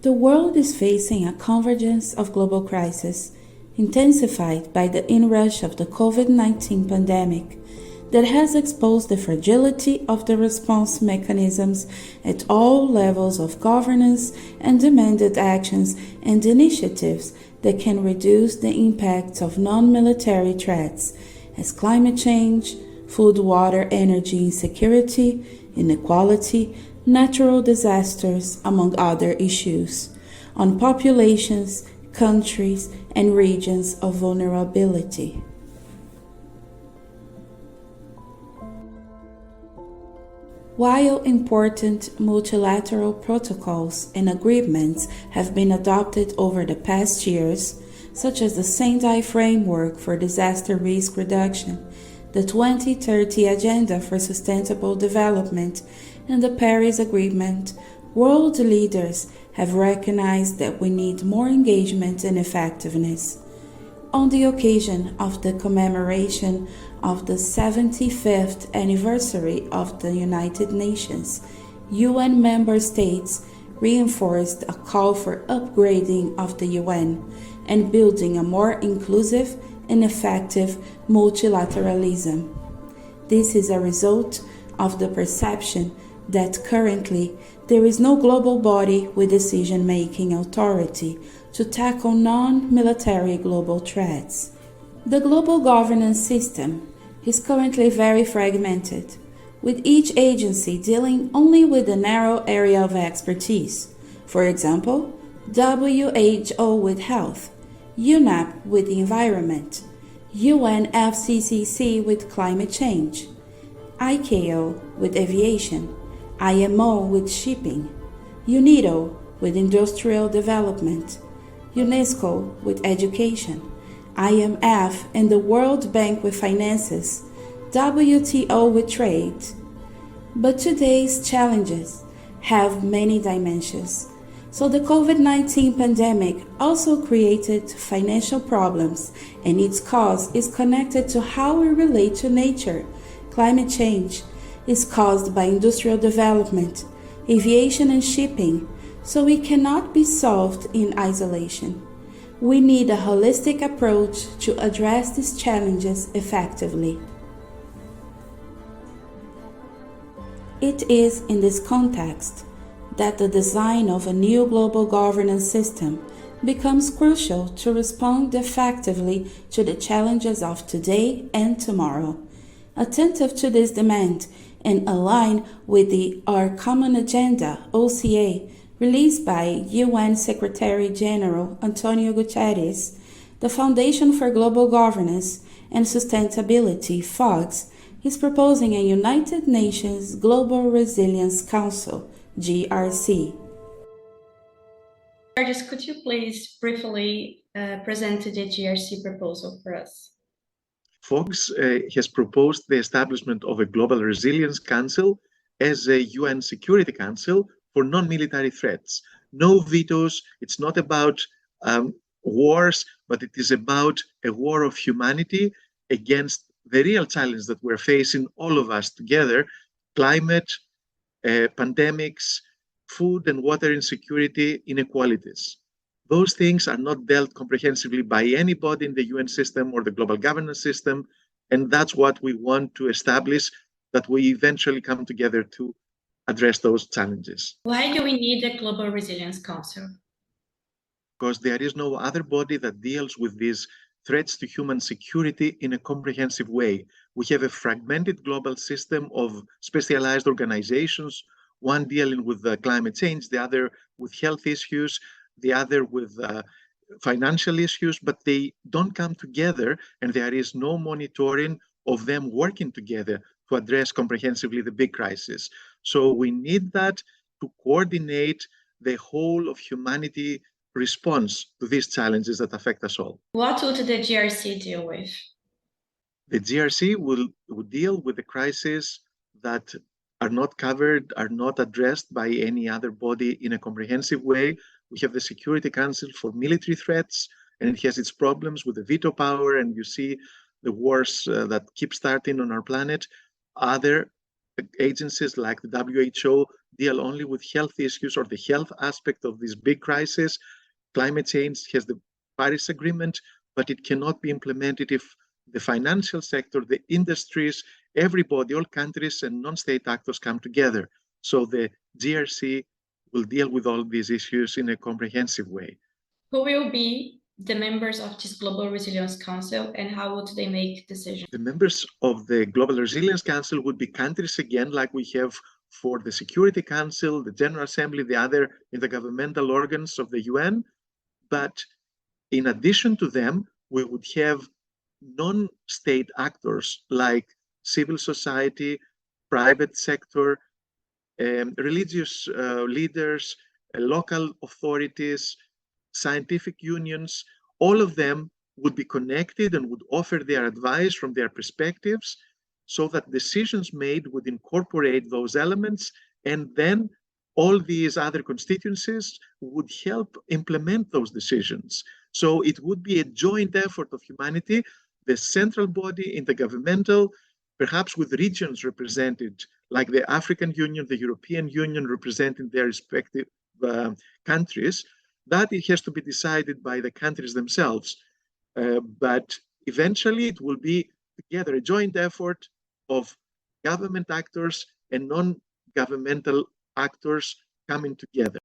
The world is facing a convergence of global crises, intensified by the inrush of the COVID-19 pandemic that has exposed the fragility of the response mechanisms at all levels of governance and demanded actions and initiatives that can reduce the impacts of non-military threats as climate change, food, water, energy insecurity, inequality, natural disasters, among other issues, on populations, countries, and regions of vulnerability. While important multilateral protocols and agreements have been adopted over the past years, such as the Sendai Framework for Disaster Risk Reduction, the 2030 Agenda for Sustainable Development, and the Paris Agreement, world leaders have recognized that we need more engagement and effectiveness. On the occasion of the commemoration of the 75th anniversary of the United Nations, UN member states reinforced a call for upgrading of the UN and building a more inclusive and effective multilateralism. This is a result of the perception that currently there is no global body with decision-making authority to tackle non-military global threats. The global governance system is currently very fragmented, with each agency dealing only with a narrow area of expertise. For example, WHO with health, UNEP with the environment, UNFCCC with climate change, ICAO with aviation, IMO with shipping, UNIDO with industrial development, UNESCO with education, IMF and the World Bank with finances, WTO with trade. But today's challenges have many dimensions. So the COVID-19 pandemic also created financial problems, and its cause is connected to how we relate to nature. Climate change is caused by industrial development, aviation and shipping, so it cannot be solved in isolation. We need a holistic approach to address these challenges effectively. It is in this context that the design of a new global governance system becomes crucial to respond effectively to the challenges of today and tomorrow. Attentive to this demand and aligned with the Our Common Agenda, OCA, released by UN Secretary-General Antonio Guterres, the Foundation for Global Governance and Sustainability, FOGS, is proposing a United Nations Global Resilience Council, GRC. Georges, could you please briefly present the GRC proposal for us? FOGS has proposed the establishment of a Global Resilience Council as a UN Security Council for non-military threats. No vetoes. It's not about wars, but it is about a war of humanity against the real challenge that we're facing, all of us together: climate, pandemics, food and water insecurity, inequalities. Those things are not dealt comprehensively by anybody in the UN system or the global governance system, and that's what we want to establish, that we eventually come together to address those challenges. Why do we need a Global Resilience Council? Because there is no other body that deals with these threats to human security in a comprehensive way. We have a fragmented global system of specialized organizations, one dealing with climate change, the other with health issues, the other with financial issues, but they don't come together, and there is no monitoring of them working together to address comprehensively the big crisis. So we need that to coordinate the whole of humanity response to these challenges that affect us all. What would the GRC deal with? The GRC will deal with the crises that are not covered, are not addressed by any other body in a comprehensive way. We have the Security Council for military threats, and it has its problems with the veto power, and you see the wars that keep starting on our planet. Other agencies like the WHO deal only with health issues or the health aspect of this big crisis. Climate change has the Paris Agreement, but it cannot be implemented if the financial sector, the industries, everybody, all countries and non-state actors come together. So the GRC will deal with all these issues in a comprehensive way. Who will be the members of this Global Resilience Council and how would they make decisions? The members of the Global Resilience Council would be countries again, like we have for the Security Council, the General Assembly, the other intergovernmental organs of the UN. But in addition to them, we would have non-state actors like civil society, private sector, religious leaders, local authorities, scientific unions. All of them would be connected and would offer their advice from their perspectives so that decisions made would incorporate those elements, and then all these other constituencies would help implement those decisions. So it would be a joint effort of humanity, the central body, intergovernmental, perhaps with regions represented, like the African Union, the European Union representing their respective countries. That it has to be decided by the countries themselves. But eventually it will be together a joint effort of government actors and non-governmental actors coming together.